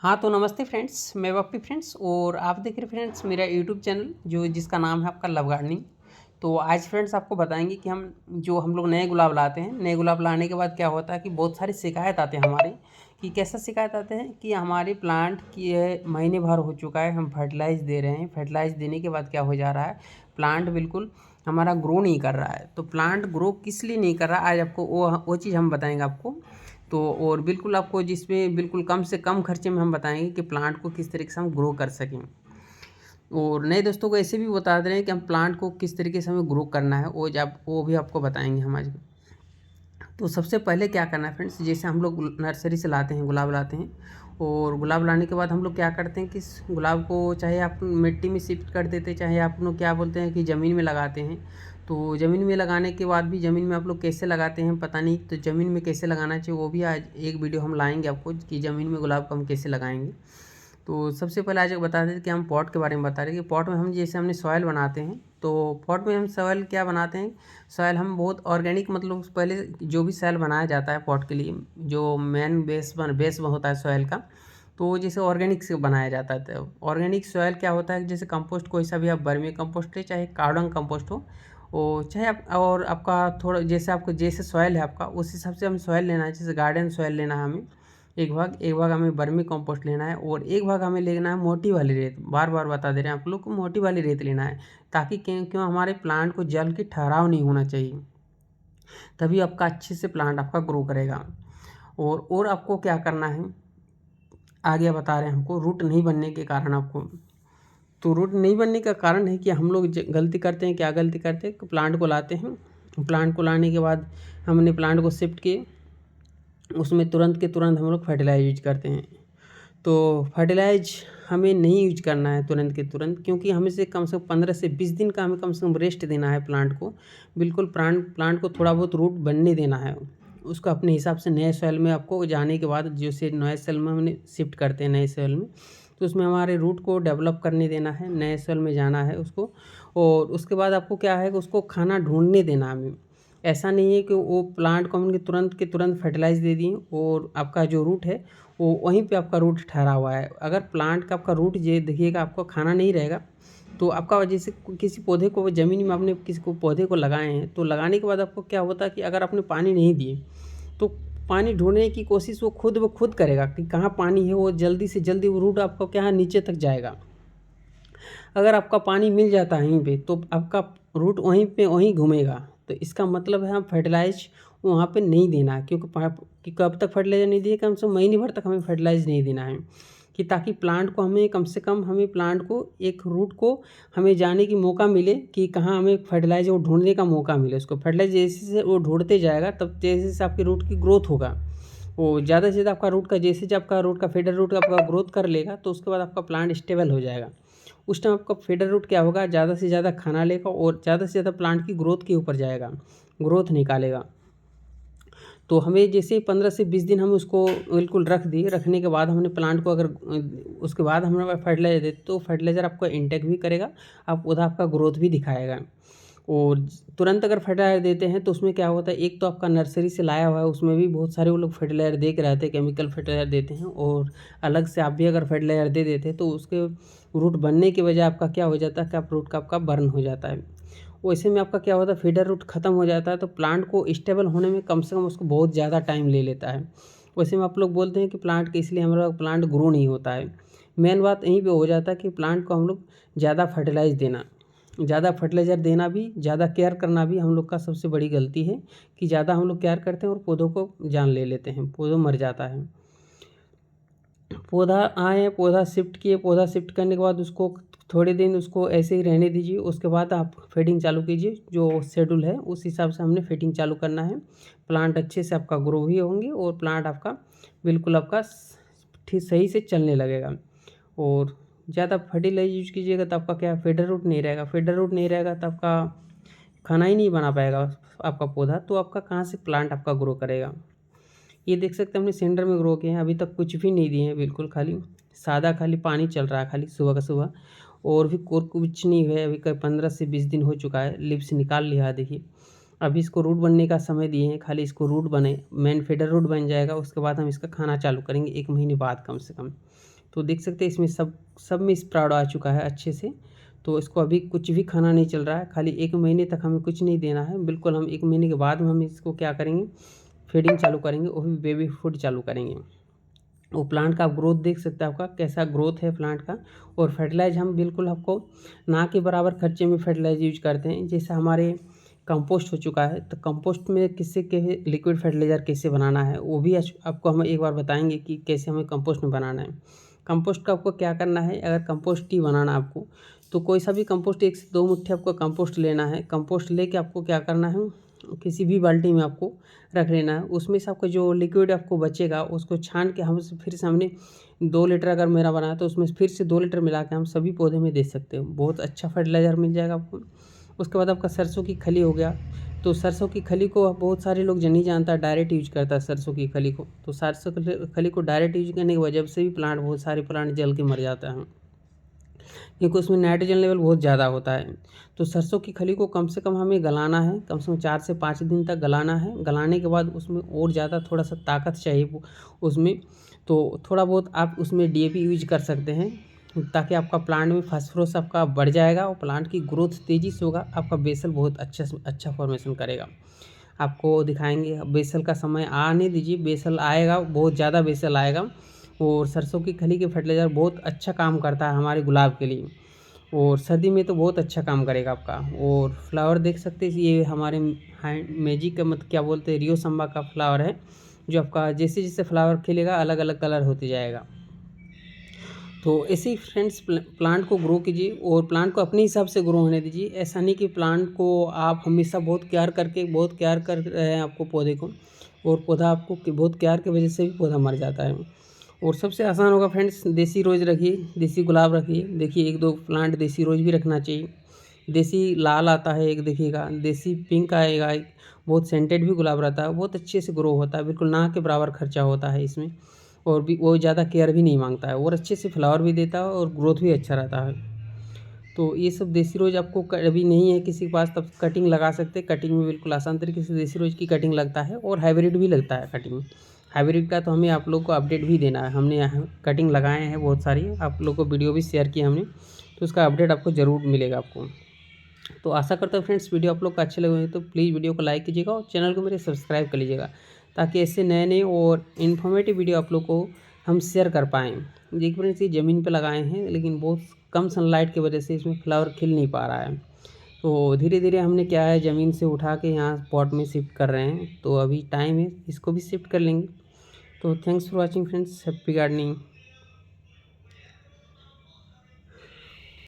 हाँ तो नमस्ते फ्रेंड्स, मैं बप्पी फ्रेंड्स और आप देख रहे फ्रेंड्स मेरा यूट्यूब चैनल जिसका नाम है आपका लव गार्डनिंग। तो आज फ्रेंड्स आपको बताएंगे कि हम लोग नए गुलाब लाते हैं। नए गुलाब लाने के बाद क्या होता है कि बहुत सारी शिकायत आते हैं हमारे, कि कैसा शिकायत आते हैं कि हमारे प्लांट की महीने भर हो चुका है, हम फर्टिलाइज दे रहे हैं। फर्टिलाइज देने के बाद क्या हो जा रहा है, प्लांट बिल्कुल हमारा ग्रो नहीं कर रहा है। तो प्लांट ग्रो किस लिए नहीं कर रहा, आज आपको वो चीज़ हम बताएंगे आपको। तो और बिल्कुल आपको जिसमें बिल्कुल कम से कम खर्चे में हम बताएंगे कि प्लांट को किस तरीके से हम ग्रो कर सकें। और नए दोस्तों को ऐसे भी बता दे रहे हैं कि हम प्लांट को किस तरीके से हमें ग्रो करना है, वो भी आपको बताएंगे हम आज। तो सबसे पहले क्या करना है फ्रेंड्स, जैसे हम लोग नर्सरी से लाते हैं, गुलाब लाते हैं। और गुलाब लाने के बाद हम लोग क्या करते हैं कि इस गुलाब को चाहे आप मिट्टी में शिफ्ट कर देते, चाहे आप लोग क्या बोलते हैं कि ज़मीन में लगाते हैं। तो ज़मीन में लगाने के बाद भी ज़मीन में आप लोग कैसे लगाते हैं पता नहीं, तो ज़मीन में कैसे लगाना चाहिए वो भी आज एक वीडियो हम लाएंगे आपको, कि ज़मीन में गुलाब को हम कैसे लगाएंगे। तो सबसे पहले आज बता देते कि हम पॉट के बारे में बता रहे हैं कि पॉट में हम जैसे हमने सॉयल बनाते हैं। तो पॉट में हम सॉयल क्या बनाते हैं, सॉयल हम बहुत ऑर्गेनिक, मतलब पहले जो भी सॉयल बनाया जाता है पॉट के लिए, जो मेन बेस होता है सॉयल का, तो जैसे ऑर्गेनिक से बनाया जाता है। तो ऑर्गेनिक सॉयल क्या होता है, जैसे कंपोस्ट कोई सा भी, आप बर्मी कंपोस्ट ले चाहे कार्डन कंपोस्ट हो, और चाहे आप और आपका थोड़ा जैसे आपको जैसे सॉयल है आपका उस हिसाब से हम सॉयल लेना है। जैसे गार्डन सॉयल लेना है हमें एक भाग हमें बर्मी कंपोस्ट लेना है, और एक भाग हमें लेना है मोटी वाली रेत। बार बार बता दे रहे हैं आप लोग को, मोटी वाली रेत लेना है, ताकि क्यों हमारे प्लांट को जल की ठहराव नहीं होना चाहिए, तभी आपका अच्छे से प्लांट आपका ग्रो करेगा। और आपको क्या करना है, आगे बता रहे हैं हमको रूट नहीं बनने के कारण आपको। तो रूट नहीं बनने का कारण है कि हम लोग गलती करते हैं, क्या गलती करते हैं, प्लांट को लाते हैं। प्लांट को लाने के बाद हमने प्लांट को शिफ्ट किए, उसमें तुरंत के तुरंत हम लोग फर्टिलाइज यूज करते हैं। तो फर्टिलाइज हमें नहीं यूज करना है तुरंत के तुरंत, क्योंकि हमें से कम 15 से 20 दिन का हमें कम से कम रेस्ट देना है प्लांट को। बिल्कुल प्लांट को थोड़ा बहुत रूट बनने देना है। उसको अपने हिसाब से नए सॉइल में आपको जाने के बाद, जैसे नए सॉइल में हमने शिफ्ट करते हैं नए सॉइल में, तो उसमें हमारे रूट को डेवलप करने देना है, नए सॉइल में जाना है उसको। और उसके बाद आपको क्या है कि उसको खाना ढूंढने देना है हमें। ऐसा नहीं है कि वो प्लांट को हमने तुरंत के तुरंत फर्टिलाइज दे दिए और आपका जो रूट है वो वहीं पे आपका रूट ठहरा हुआ है। अगर प्लांट का आपका रूट ये देखिएगा आपको खाना नहीं रहेगा, तो आपका जैसे किसी पौधे को ज़मीन में आपने किसी को पौधे को लगाए हैं, तो लगाने के बाद आपको क्या होता है कि अगर आपने पानी नहीं दिए, तो पानी ढूंढने की कोशिश वो खुद करेगा कि कहाँ पानी है, वो जल्दी से जल्दी वो रूट आपको क्या है नीचे तक जाएगा। अगर आपका पानी मिल जाता है यहीं पे, तो आपका रूट वहीं पे वहीं घूमेगा। तो इसका मतलब है हम फर्टिलाइज वहाँ पे नहीं देना है, कि कब तक फर्टिलाइज़र नहीं दिए, कम से कम महीने भर तक हमें फर्टिलाइज़ नहीं देना है, कि ताकि प्लांट को हमें कम से कम हमें प्लांट को एक रूट को हमें जाने की मौका मिले, कि कहाँ हमें फर्टिलाइज़र वो ढूंढने का मौका मिले। उसको फर्टिलाइज़र जैसे से वो ढूंढते जाएगा, तब जैसे जैसे आपके रूट की ग्रोथ होगा, वो ज़्यादा से ज़्यादा आपका रूट का जैसे जब आपका रूट का फेडर रूट आपका ग्रोथ कर लेगा, तो उसके बाद आपका प्लांट स्टेबल हो जाएगा। उस टाइम आपका फेडर रूट क्या होगा, ज़्यादा से ज़्यादा खाना लेगा और ज़्यादा से ज़्यादा प्लांट की ग्रोथ के ऊपर जाएगा, ग्रोथ निकालेगा। तो हमें जैसे 15 से 20 दिन हम उसको बिल्कुल रख दिए, रखने के बाद हमने प्लांट को अगर उसके बाद हमने फर्टिलाइज़र दे, तो फर्टिलाइज़र आपका इंटेक भी करेगा, आप उधर आपका ग्रोथ भी दिखाएगा। और तुरंत अगर फर्टिलाइज़र देते हैं तो उसमें क्या होता है, एक तो आपका नर्सरी से लाया हुआ है, उसमें भी बहुत सारे वो लोग फर्टिलाइज़र दे के रहते हैं, केमिकल फर्टिलाइज़र देते हैं। और अलग से आप भी अगर फर्टिलाइज़र दे देते हैं, तो उसके रूट बनने की वजह आपका क्या हो जाता है कि आप रूट का आपका बर्न हो जाता है। वैसे में आपका क्या होता है, फीडर रूट ख़त्म हो जाता है, तो प्लांट को स्टेबल होने में कम से कम उसको बहुत ज़्यादा टाइम ले लेता है। वैसे में आप लोग बोलते हैं कि प्लांट के इसलिए हमारा प्लांट ग्रो नहीं होता है। मेन बात यहीं पे हो जाता है कि प्लांट को हम लोग ज़्यादा फर्टिलाइज़र देना भी, ज़्यादा केयर करना भी हम लोग का सबसे बड़ी गलती है, कि ज़्यादा हम लोग केयर करते हैं और पौधों को जान ले लेते हैं, पौधों मर जाता है। पौधा आए, पौधा शिफ्ट किए, पौधा शिफ्ट करने के बाद उसको थोड़े दिन उसको ऐसे ही रहने दीजिए। उसके बाद आप फीडिंग चालू कीजिए, जो शेड्यूल है उस हिसाब से हमने फीडिंग चालू करना है। प्लांट अच्छे से आपका ग्रो भी होंगे और प्लांट आपका बिल्कुल आपका ठीक सही से चलने लगेगा। और ज़्यादा फर्टिलाइज यूज कीजिएगा तो आपका क्या, फेडर रूट नहीं रहेगा। फेडर रूट नहीं रहेगा तो आपका खाना ही नहीं बना पाएगा आपका पौधा, तो आपका कहाँ से प्लांट आपका ग्रो करेगा। ये देख सकते हैं हमने सेंटर में ग्रो किए हैं, अभी तक कुछ भी नहीं दिए हैं, बिल्कुल खाली सादा खाली पानी चल रहा है खाली सुबह का सुबह, और भी कुछ नहीं हुआ है। अभी करीब 15 से 20 दिन हो चुका है, लिप्स निकाल लिया है देखिए। अभी इसको रूट बनने का समय दिए हैं, खाली इसको रूट बने, मेन फीडर रूट बन जाएगा, उसके बाद हम इसका खाना चालू करेंगे 1 महीने बाद कम से कम। तो देख सकते हैं इसमें सब में स्प्राउट आ चुका है अच्छे से। तो इसको अभी कुछ भी खाना नहीं चल रहा है, खाली 1 महीने तक हमें कुछ नहीं देना है। बिल्कुल हम 1 महीने के बाद में हम इसको क्या करेंगे, फीडिंग चालू करेंगे, वो भी बेबी फूड चालू करेंगे। वो प्लांट का ग्रोथ देख सकते हैं आपका कैसा ग्रोथ है प्लांट का। और फर्टिलाइज हम बिल्कुल आपको ना के बराबर खर्चे में फर्टिलाइज यूज करते हैं। जैसे हमारे कंपोस्ट हो चुका है, तो कंपोस्ट में किससे के लिक्विड फर्टिलाइज़र कैसे बनाना है वो भी आपको हम एक बार बताएंगे कि कैसे हमें कंपोस्ट में बनाना है। कंपोस्ट का आपको क्या करना है, अगर कंपोस्ट ही बनाना आपको, तो कोई सा भी कंपोस्ट 1 से 2 मुट्ठी आपको कंपोस्ट लेना है। कंपोस्ट लेके आपको क्या करना है, किसी भी बाल्टी में आपको रख लेना है। उसमें से आपका जो लिक्विड आपको बचेगा उसको छान के हम फिर से हमने 2 लीटर अगर मेरा बना है तो उसमें फिर से 2 लीटर मिला के हम सभी पौधे में दे सकते हैं। बहुत अच्छा फर्टिलाइज़र मिल जाएगा आपको। उसके बाद आपका सरसों की खली हो गया। तो सरसों की खली को बहुत सारे लोग नहीं जानता, डायरेक्ट यूज करता है सरसों की खली को। तो सरसों की खली को डायरेक्ट यूज करने की वजह से भी प्लांट, बहुत सारे प्लांट जल के मर जाता है, क्योंकि उसमें नाइट्रोजन लेवल बहुत ज़्यादा होता है। तो सरसों की खली को कम से कम हमें गलाना है, कम से कम 4 से 5 दिन तक गलाना है। गलाने के बाद उसमें और ज़्यादा थोड़ा सा ताकत चाहिए उसमें, तो थोड़ा बहुत आप उसमें DAP यूज कर सकते हैं, ताकि आपका प्लांट में फास्फोरस आपका बढ़ जाएगा और प्लांट की ग्रोथ तेज़ी से होगा। आपका बेसल बहुत अच्छा फॉर्मेशन करेगा। आपको दिखाएंगे, बेसल का समय आने दीजिए, बेसल आएगा, बहुत ज़्यादा बेसल आएगा। और सरसों की खली के फर्टिलाइज़र बहुत अच्छा काम करता है हमारे गुलाब के लिए, और सर्दी में तो बहुत अच्छा काम करेगा आपका। और फ्लावर देख सकते हैं, ये हमारे मैजिक का क्या बोलते हैं, रियो संबा का फ्लावर है, जो आपका जैसे जैसे फ्लावर खिलेगा अलग अलग कलर होते जाएगा। तो ऐसे ही फ्रेंड्स प्लांट को ग्रो कीजिए और प्लांट को अपने हिसाब से ग्रो होने दीजिए। ऐसा नहीं कि प्लांट को आप हमेशा बहुत केयर कर रहे हैं आपको पौधे को, और पौधा आपको बहुत केयर की वजह से भी पौधा मर जाता है। और सबसे आसान होगा फ्रेंड्स, देसी रोज़ रखिए, देसी गुलाब रखिए। देखिए 1-2 प्लांट देसी रोज़ भी रखना चाहिए। देसी लाल आता है एक, देखिएगा देसी पिंक आएगा एक, बहुत सेंटेड भी गुलाब रहता है, बहुत अच्छे से ग्रो होता है, बिल्कुल ना के बराबर खर्चा होता है इसमें। और भी वो ज़्यादा केयर भी नहीं मांगता है, और अच्छे से फ्लावर भी देता है और ग्रोथ भी अच्छा रहता है। तो ये सब देसी रोज़ आपको अभी नहीं है किसी के पास, तब कटिंग लगा सकते हैं। कटिंग में बिल्कुल आसान तरीके से देसी रोज़ की कटिंग लगता है, और हाइब्रिड भी लगता है कटिंग। हाइब्रिड का तो हमें आप लोग को अपडेट भी देना है, हमने यहाँ कटिंग लगाए हैं बहुत सारी, आप लोग को वीडियो भी शेयर किया हमने, तो उसका अपडेट आपको ज़रूर मिलेगा आपको। तो आशा करता हूँ फ्रेंड्स वीडियो आप लोग को अच्छे लगे होंगे, तो प्लीज़ वीडियो को लाइक कीजिएगा और चैनल को मेरे सब्सक्राइब कर लीजिएगा, ताकि ऐसे नए नए और इन्फॉर्मेटिव वीडियो आप लोग को हम शेयर कर पाएँ। देखिए फ्रेंड्स, ये ज़मीन पे लगाए हैं, लेकिन बहुत कम सनलाइट की वजह से इसमें फ्लावर खिल नहीं पा रहा है। तो धीरे धीरे हमने क्या है, ज़मीन से उठा के यहाँ पॉट में शिफ्ट कर रहे हैं। तो अभी टाइम है, इसको भी शिफ्ट कर लेंगे। तो thanks for watching friends, happy gardening.